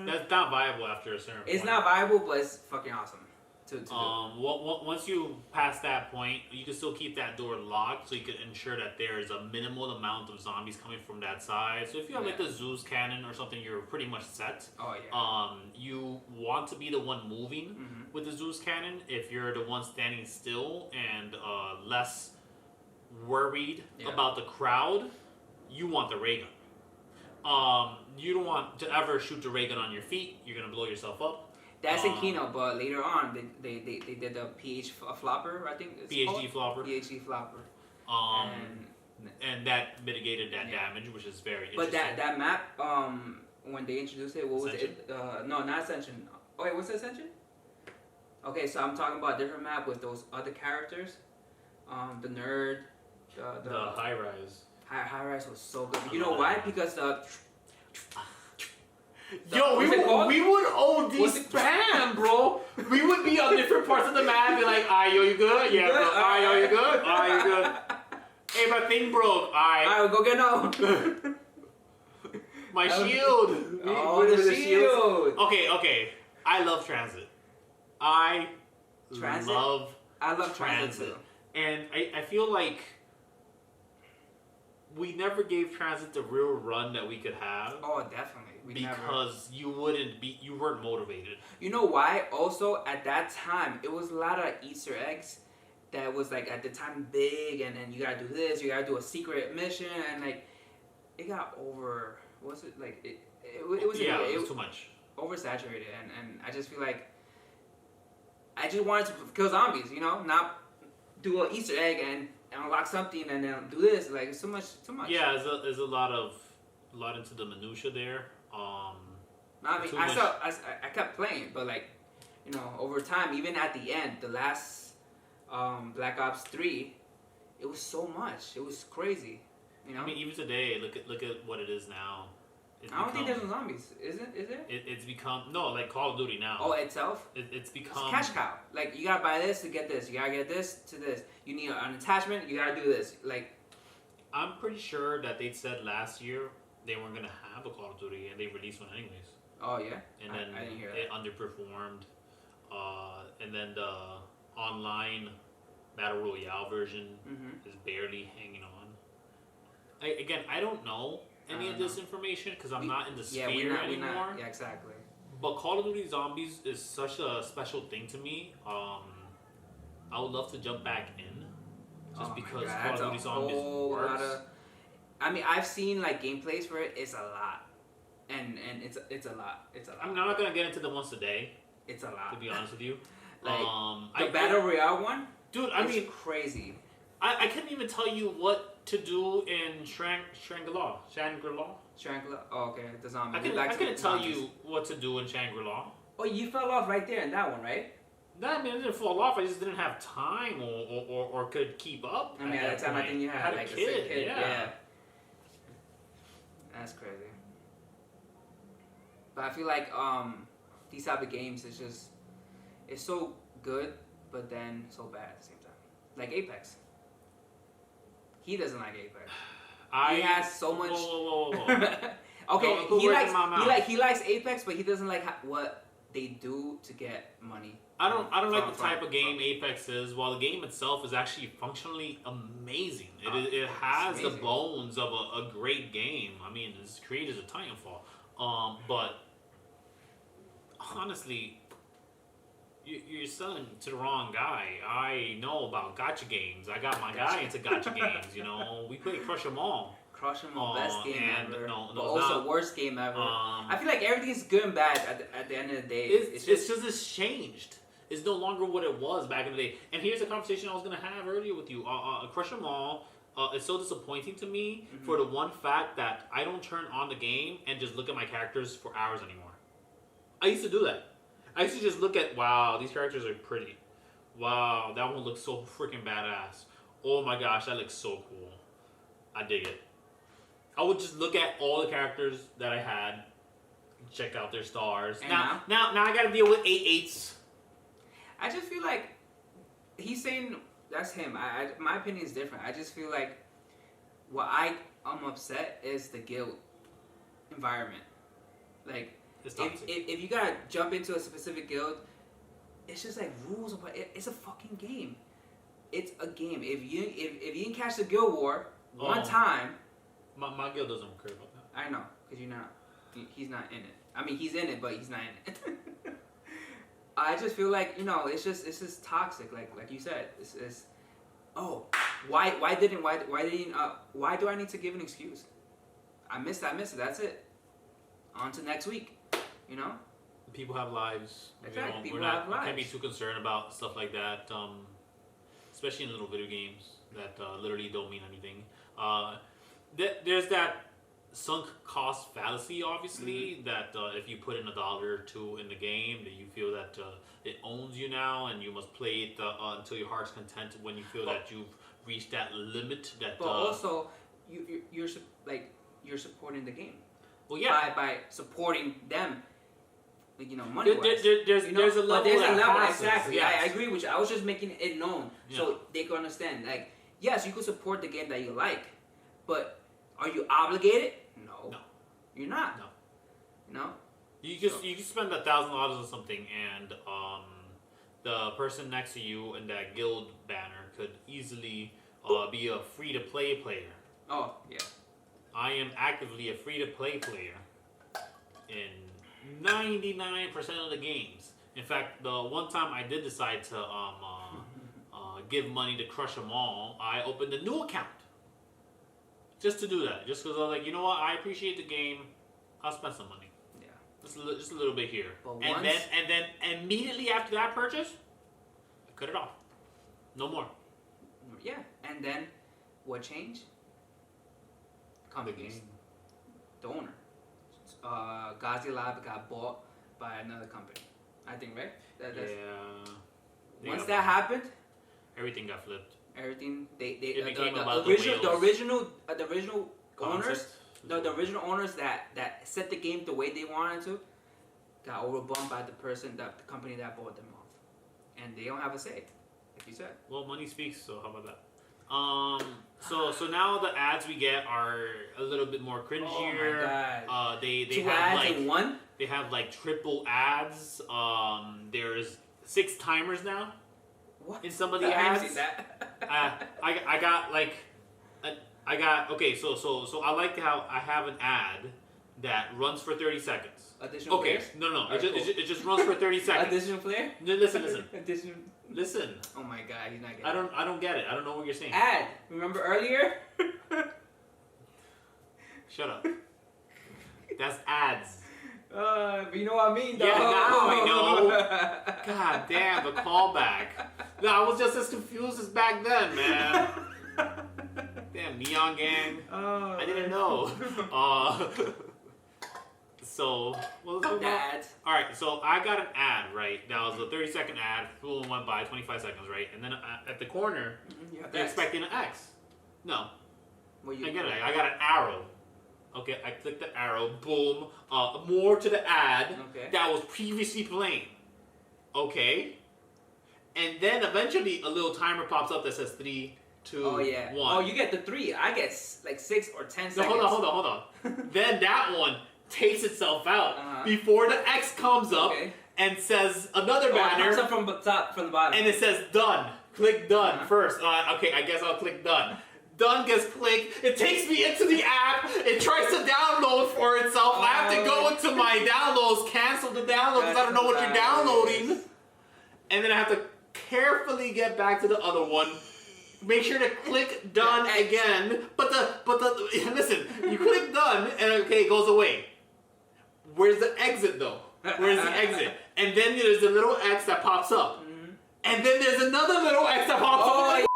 That's not viable after a certain point. It's not viable, but it's fucking awesome to do. Once you pass that point, you can still keep that door locked, so you can ensure that there is a minimal amount of zombies coming from that side. So if you have like the Zeus cannon or something, you're pretty much set. Oh yeah. You want to be the one moving with the Zeus cannon. If you're the one standing still and less worried about the crowd, you want the ray gun. You don't want to ever shoot the ray gun on your feet. You're gonna blow yourself up. That's in Kino, but later on they did the flopper, I think it's PhD flopper. PhD flopper. And that mitigated that damage, which is very interesting. But that map, when they introduced it, what was it? No, not Ascension. Oh wait, what's Ascension? Okay, so I'm talking about a different map with those other characters. The nerd, the high rise. High rise was so good. You know why? Because yo, we would OD spam, bro. We would be on different parts of the map, be like, "Alright, yo, you good? Yeah, bro. Alright, yo, you good? Alright, you good? Hey, my thing broke. Alright, go get no. My shield. Oh, the shield. Okay. I love transit. I love transit too. And I feel like we never gave transit the real run that we could have. Oh, definitely. You weren't motivated. You know why? Also, at that time, it was a lot of Easter eggs that was like at the time big, and then you gotta do this, you gotta do a secret mission, and like it got over. Was it like it was too much. Oversaturated, and I just feel like I just wanted to kill zombies, not do an Easter egg and unlock something and then do this. Like it's too much. Yeah, there's a lot into the minutia there. I mean, I kept playing, but like, over time, even at the end, the last Black Ops 3, it was so much. It was crazy. I mean, even today, look at what it is now. I don't think there's no zombies. Is there? It's become like Call of Duty now. Oh, itself? It's become cash cow. Like you gotta buy this to get this. You gotta get this to this. You need an attachment. You gotta do this. Like, I'm pretty sure that they said last year they weren't gonna have a Call of Duty, and they released one anyways. Oh yeah. And then I didn't hear that. It underperformed. And then the online battle royale version is barely hanging on. I don't know any of this information because I'm not in the sphere anymore. Yeah, exactly. But Call of Duty Zombies is such a special thing to me. I would love to jump back in just because Call of Duty Zombies works. I mean, I've seen like gameplays for it. It's a lot, and it's a lot. It's a lot. I mean, I'm not gonna get into the once a day. It's a lot. To be honest with you, like the battle royale one, dude. I mean, crazy. I couldn't even tell you what to do in Shangri-La. Oh, okay. The zombie. I couldn't tell you what to do in Shangri-La. Oh, you fell off right there in that one, right? No, I mean, I didn't fall off. I just didn't have time or could keep up. I mean, at that time, I think you had like a kid. Yeah. That's crazy. But I feel like these type of games, it's so good, but then so bad at the same time. Like Apex. He doesn't like Apex. He has so much. Whoa. Okay, he likes Apex, but he doesn't like what they do to get money. I don't like the type of game Apex is. While the game itself is actually functionally amazing, it has the bones of a great game. I mean, it's created as a Titanfall, but honestly, you're selling to the wrong guy. I know about gacha games. I got my guy into gacha games. We play Crush 'Em All. Crush 'Em All, best game ever. But also worst game ever. I feel like everything's good and bad at the end of the day. It's just it's changed. It's no longer what it was back in the day. And here's a conversation I was gonna have earlier with you. Crush 'Em All. It's so disappointing to me for the one fact that I don't turn on the game and just look at my characters for hours anymore. I used to do that. I used to just look at, wow, these characters are pretty. Wow, that one looks so freaking badass. Oh my gosh, that looks so cool. I dig it. I would just look at all the characters that I had, check out their stars. And now I gotta deal with 8/8s. I just feel like he's saying that's him. My opinion is different. I just feel like what I'm upset is the guild environment. Like if you gotta jump into a specific guild, it's just like rules. But it's a fucking game. It's a game. If you didn't catch the guild war one time, my guild doesn't care about that. I know, because you're not. He's not in it. I mean, he's in it, but he's not in it. I just feel like, you know, it's just toxic. Like you said, it's why do I need to give an excuse? I missed it. That's it. On to next week. You know. People have lives. Exactly. We can't be too concerned about stuff like that. Especially in little video games that literally don't mean anything. There's that sunk cost fallacy, obviously, that if you put in $1 or $2 in the game, that you feel that it owns you now, and you must play it until your heart's content when you feel that you've reached that limit. But also, you're supporting the game. Well, yeah, by supporting them. You know, money wise. There's a level. There's a level, passes, exactly. yes. I agree with you. I was just making it known so they can understand. Like, yes, you could support the game that you like, but are you obligated? No. You're not. No. You know. You can spend $1,000 on something, and the person next to you in that guild banner could easily be a free-to-play player. Oh yeah. I am actively a free-to-play player in 99% of the games. In fact, the one time I did decide to give money to crush them all, I opened a new account just to do that. Just because I was like, you know what, I appreciate the game, I'll spend some money. Yeah. Just a little bit here. But and then immediately after that purchase, I cut it off. No more. Yeah, and then what changed? Companies. The owner. Gazi Lab got bought by another company. I think, right? Once that happened, everything got flipped. Everything it became about the original Concept. owners, the original owners that set the game the way they wanted to, got overwhelmed by the company that bought them off, and they don't have a say, like you said. Well, money speaks, so how about that? So now the ads we get are a little bit more cringier. Oh my God. They Two have ads in one? They have like triple ads. There's 6 timers now. What? In some of the I ads. haven't seen that. I got okay. So I like how I have an ad that runs for 30 seconds. Additional players? No. It just runs for 30 seconds. Additional player? Listen. Listen. Oh my God, he's not getting it. I don't get it. I don't know what you're saying. Ad. Remember earlier? Shut up. That's ads. But you know what I mean, though. Yeah, now I know. God damn, the callback. No, I was just as confused as back then, man. Damn, Neon Gang. Oh, I didn't know. So, what was it? Ads. Alright, so I got an ad, right? That was a 30-second ad. Boom, went by, 25 seconds, right? And then at the corner, you're expecting an X. No. I got an arrow. Okay, I clicked the arrow. Boom. More to the ad that was previously playing. Okay. And then eventually a little timer pops up that says 3, 2, 1. Oh, you get the 3. I get like 6 or 10 seconds. No, hold on. Then that one takes itself out before the X comes up and says another banner. It comes up from the top, from the bottom. And it says done. Click done first. Okay, I guess I'll click done. Done gets clicked. It takes me into the app. It tries to download for itself. I have to go into my downloads, cancel the download because I don't know what you're downloading. And then I have to carefully get back to the other one. Make sure to click done again. But the listen, you click done and okay, it goes away. Where's the exit though? Where's the exit? And then there's a little X that pops up. And then there's another little X that pops up.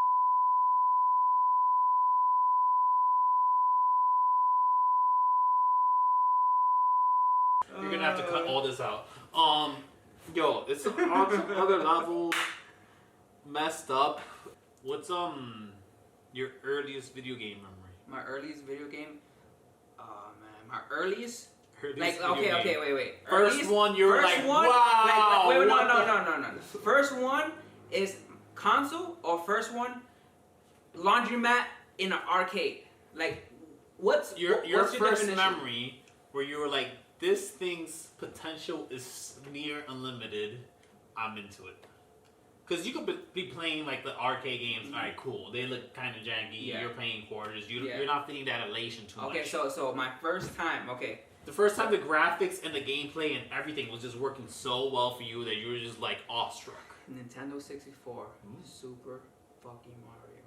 You're gonna have to cut all this out. Yo, it's other level messed up. What's your earliest video game memory? My earliest video game? Oh man, my earliest? Wait. First one, you're like, wow. Wait, no. First one is console or first one, laundromat in an arcade? Like, what's your what's first definition? memory where you were like, this thing's potential is near unlimited. I'm into it. Because you could be playing like the arcade games. All right, cool. They look kind of janky. Yeah. You're playing quarters. You're not feeling that elation too much. Okay, so my first time. Okay. The first time the graphics and the gameplay and everything was just working so well for you that you were just like awestruck. Nintendo 64, Super fucking Mario.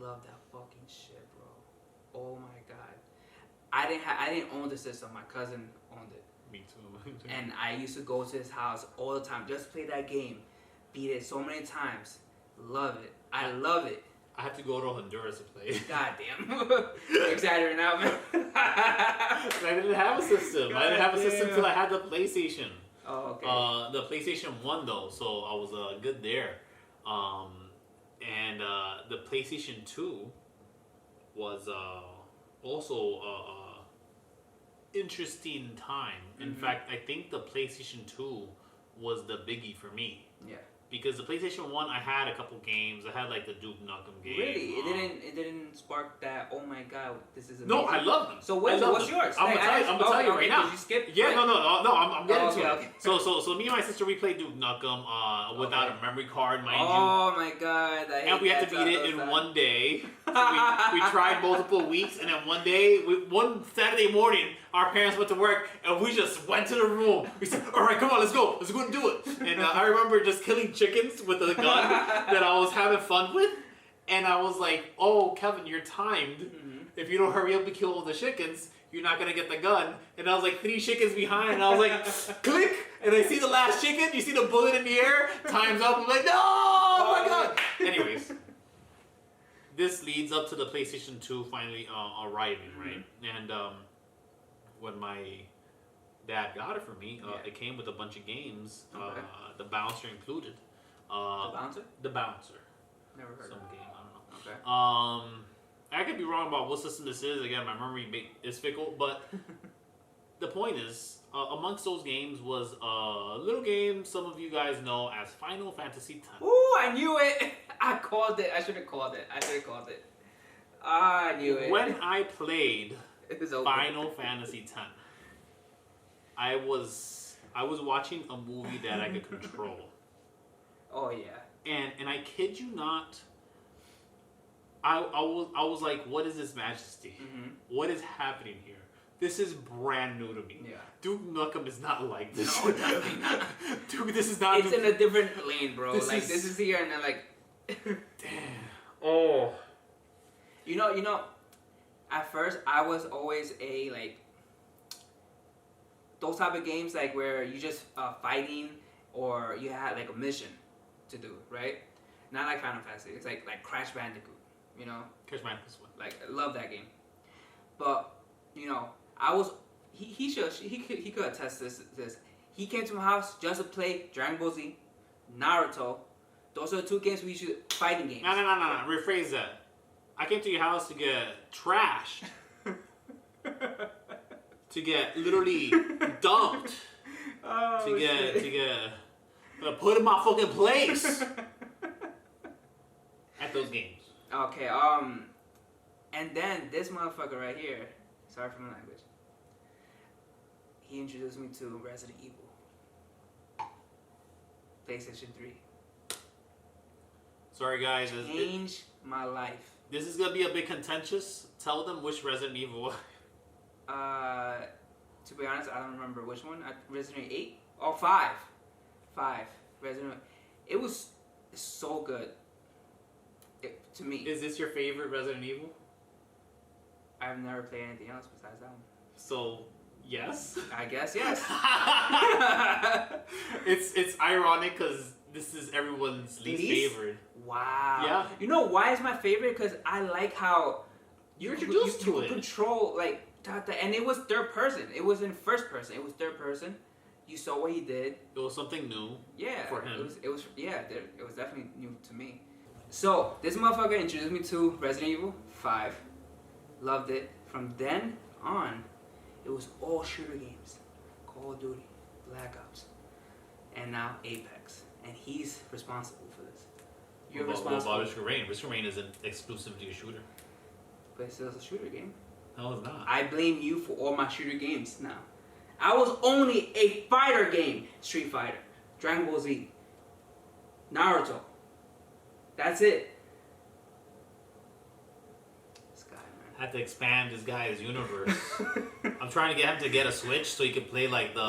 Love that fucking shit, bro. Oh my god. I didn't own the system. My cousin owned it. Me too. And I used to go to his house all the time, just play that game. Beat it so many times. Love it. I love it. I had to go to Honduras to play. God damn. You're exaggerating now, man. I didn't have a system. God I didn't have a system damn. till I had the PlayStation. Oh, okay. The PlayStation 1 though, so I was good there. And the PlayStation 2 was also interesting time. In fact, I think the PlayStation 2 was the biggie for me. Yeah. Because the PlayStation 1, I had a couple games. I had like the Duke Nukem game. Really? It didn't spark that, oh my god, this is amazing. No, I love them. So what's yours? I'm gonna tell you right now. Did you skip? Yeah, no, I'm getting to it. Okay. So me and my sister, we played Duke Nukem without a memory card, mind you. Oh my god, I hate And we had to beat it in one day. So we tried multiple weeks, and then one day, one Saturday morning, our parents went to work, and we just went to the room. We said, all right, come on, let's go and do it. And I remember just killing chickens with a gun that I was having fun with. And I was like, oh, Kevin, you're timed. If you don't hurry up and kill all the chickens, you're not going to get the gun. And I was like 3 chickens behind, and I was like, click, and I see the last chicken, you see the bullet in the air, time's up, I'm like, no, oh my god. Anyways, this leads up to the PlayStation 2 finally arriving, right? And when my dad got it for me, it came with a bunch of games, the Bouncer included. The Bouncer? The Bouncer. Never heard Some of it. game, I don't know. Okay. I could be wrong about what system this is. Again, my memory is fickle, but the point is, amongst those games was a little game some of you guys know as Final Fantasy X. Ooh, I knew it! I called it. I should have called it. I knew it. When I played It was over. Final Fantasy X, I was watching a movie that I could control. Oh yeah. And I kid you not, I was like, what is this majesty? What is happening here? This is brand new to me. Yeah. Duke Nukem is not like this. No, definitely not. Dude, this is not. It's in a different lane, bro. This This is here, and then like. Damn. Oh. You know. At first, I was always a like. Those type of games like where you just fighting or you had like a mission to do, right? Not like Final Fantasy. It's like Crash Bandicoot, you know. Crash Bandicoot one. Like I love that game, but you know I was he could attest this. He came to my house just to play Dragon Ball Z, Naruto. Those are the 2 games we should fighting games. No. Rephrase that. I came to your house to get trashed. To get literally dumped. To get put in my fucking place. At those games. Okay, and then this motherfucker right here, sorry for my language, he introduced me to Resident Evil. PlayStation 3. Sorry guys. Changed my life. This is gonna be a bit contentious. Tell them which Resident Evil. To be honest, I don't remember which one. Resident 8? Oh, 5. 5. Resident. It was so good. To me. Is this your favorite Resident Evil? I've never played anything else besides that one. So, yes? I guess yes. It's ironic because this is everyone's least favorite. Wow. Yeah. You know why it's my favorite? Because I like how you're introduced to it. Control like and it was third person. It wasn't first person. It was third person. You saw what he did. It was something new. Yeah. For him. It was definitely new to me. So this motherfucker introduced me to Resident Evil 5. Loved it. From then on, it was all shooter games. Call of Duty, Black Ops, and now Apex. and he's responsible for this. You're What responsible. about Risk of Rain? Risk of Rain isn't exclusively a shooter. But it's still a shooter game. No, it's not. I blame you for all my shooter games now. I was only a fighter game. Street Fighter, Dragon Ball Z, Naruto. That's it. This guy, man. Had to expand this guy's universe. I'm trying to get him to get a Switch so he can play like the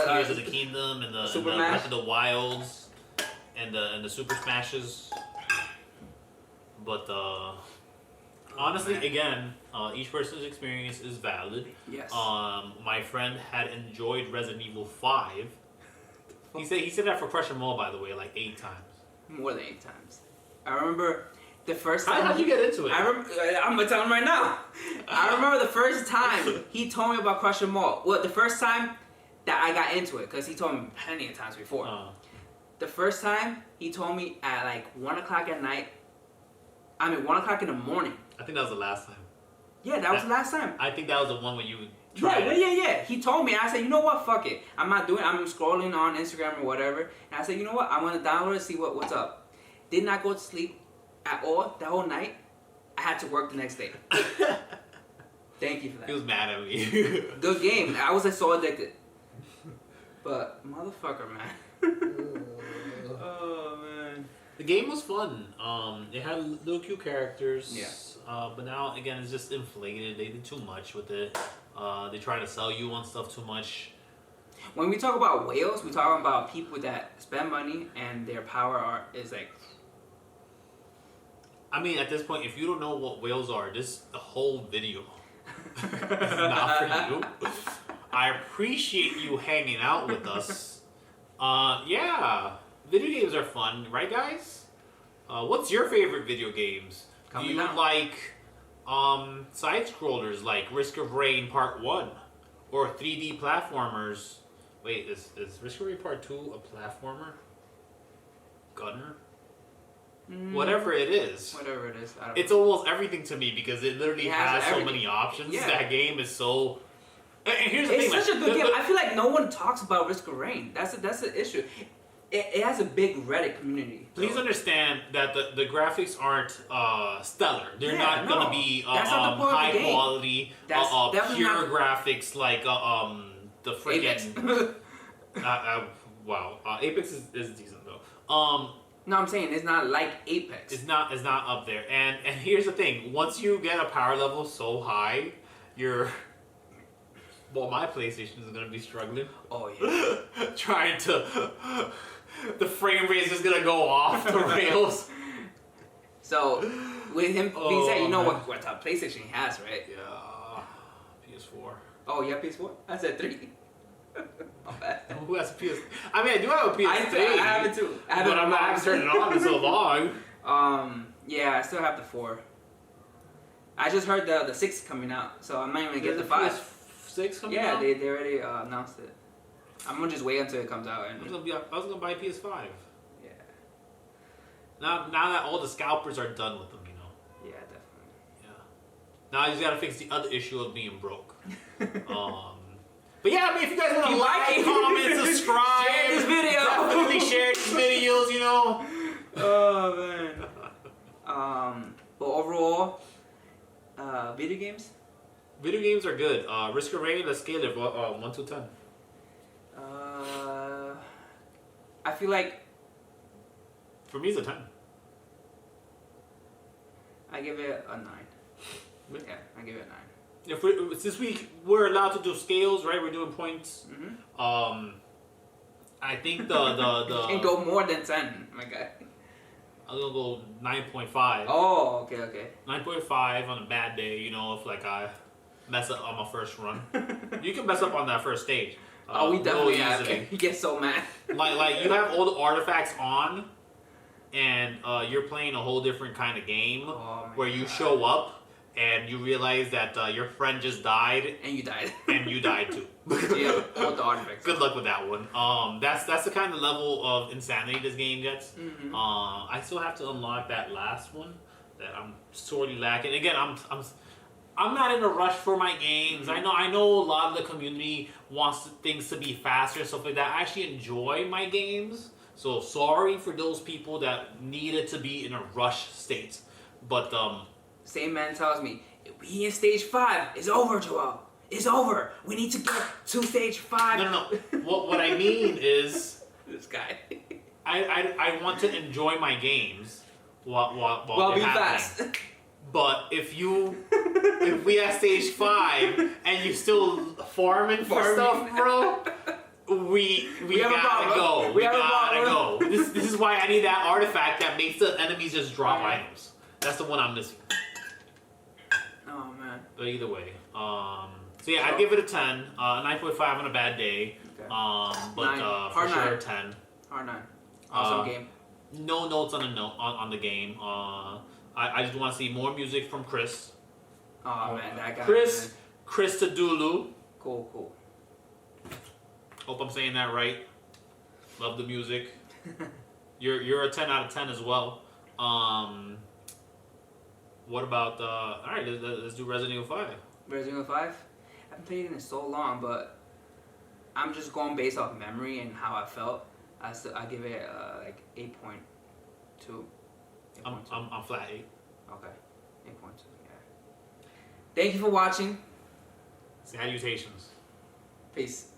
Tears of the Kingdom and the Breath of the Wilds and the Super Smashes. But honestly, again, each person's experience is valid. Yes. My friend had enjoyed Resident Evil 5. He said that for Crush 'Em All, by the way, like 8 times. More than 8 times. I remember the first time. How'd you get into it? I'm gonna tell him right now. I remember the first time he told me about Crush 'Em All. Well, the first time that I got into it, because he told me plenty of times before. The first time he told me at like 1 o'clock at night. 1 o'clock in the morning. I think that was the last time. Yeah, that was the last time. I think that was the one where you tried. Yeah. He told me. I said, you know what? Fuck it. I'm not doing it. I'm scrolling on Instagram or whatever. And I said, you know what? I'm going to download it, see what's up. Did not go to sleep at all that whole night. I had to work the next day. Thank you for that. He was mad at me. Good game. I was so addicted. But, motherfucker, man. Oh, man. The game was fun. It had little cute characters. Yeah. But now, again, it's just inflated. They did too much with it. They try to sell you on stuff too much. When we talk about whales, we talk about people that spend money and their power is like... I mean, at this point, if you don't know what whales are, the whole video is not for you. I appreciate you hanging out with us. Yeah, video games are fun, right, guys? What's your favorite video games? Do you like side scrollers like Risk of Rain Part 1 or 3D platformers? Wait, is Risk of Rain Part 2 a platformer? Gunner? Whatever it is. Whatever it is. I don't it's know. almost everything to me because it literally has so many options. Yeah. That game is so... And here's the thing. It's such a good game. I feel like no one talks about Risk of Rain. That's the issue. It has a big Reddit community. Please understand that the graphics aren't stellar. They're not going to be high quality, pure graphics like the freaking... wow. Apex is decent though. No, I'm saying it's not like Apex. It's not up there. And here's the thing. Once you get a power level so high, well, my PlayStation is going to be struggling. Oh, yeah. Trying to... The frame rate is just going to go off the rails. So, with him being said, you know what type of PlayStation he has, right? Yeah. PS4. Oh, you have PS4? I said 3. My bad. Who has a PS... I mean, I do have a PS3. I have it too. But I'm not having turned it on in so long. Yeah, I still have the 4. I just heard the 6 coming out, so I'm not even going to get the 5. 6 coming out? Yeah, they already announced it. I'm going to just wait until it comes out. And I was gonna buy a PS5. Yeah. Now that all the scalpers are done with them, you know. Yeah, definitely. Yeah. Now I just gotta fix the other issue of being broke. But yeah, I mean, if you guys want to like, comment, subscribe, share this video. Definitely share these videos, you know. Oh man. But overall, video games. Video games are good. Risk of Rain, let's scale it 1 to 10. I feel like for me it's a 10. I give it a 9. Yeah, I give it a 9. Since we're allowed to do scales, right? We're doing points. Mm-hmm. I think the You can go more than 10, my guy. I'm gonna go 9.5. Oh, okay. 9.5 on a bad day, you know, if like I mess up on my first run. You can mess up on that first stage. We definitely have. You get so mad. like you have all the artifacts on, and you're playing a whole different kind of game where you show up and you realize that your friend just died. And you died. And you died too. Yeah, all the artifacts. Good luck with that one. That's the kind of level of insanity this game gets. Mm-hmm. I still have to unlock that last one that I'm sorely lacking. Again, I'm not in a rush for my games. Mm-hmm. I know a lot of the community wants things to be faster and stuff like that. I actually enjoy my games So sorry for those people that needed to be in a rush state. But same man tells me, we in stage 5. It's over, Joel. It's over. We need to get to stage 5. No. What I mean is, this guy. I want to enjoy my games while Well, be they're happening. fast. But if we at stage 5 and you still farming for stuff, bro, we gotta go. We gotta go. This is why I need that artifact that makes the enemies just drop items. That's the one I'm missing. Oh man. But either way, so yeah, I'd give it a 10, 9.5 on a bad day. Okay. But 9. for sure 9. 10. Hard 9. Awesome game. No notes on the game. I just want to see more music from Chris. Oh man, that guy. Chris Tadulu. Cool. Hope I'm saying that right. Love the music. You're a 10 out of 10 as well. What about all right? Let's do Resident Evil 5. Resident Evil 5. I haven't played it in so long, but I'm just going based off memory and how I felt. I give it like 8.2. I'm flat 8. Okay, 8.2. Yeah. Thank you for watching. Salutations. Peace.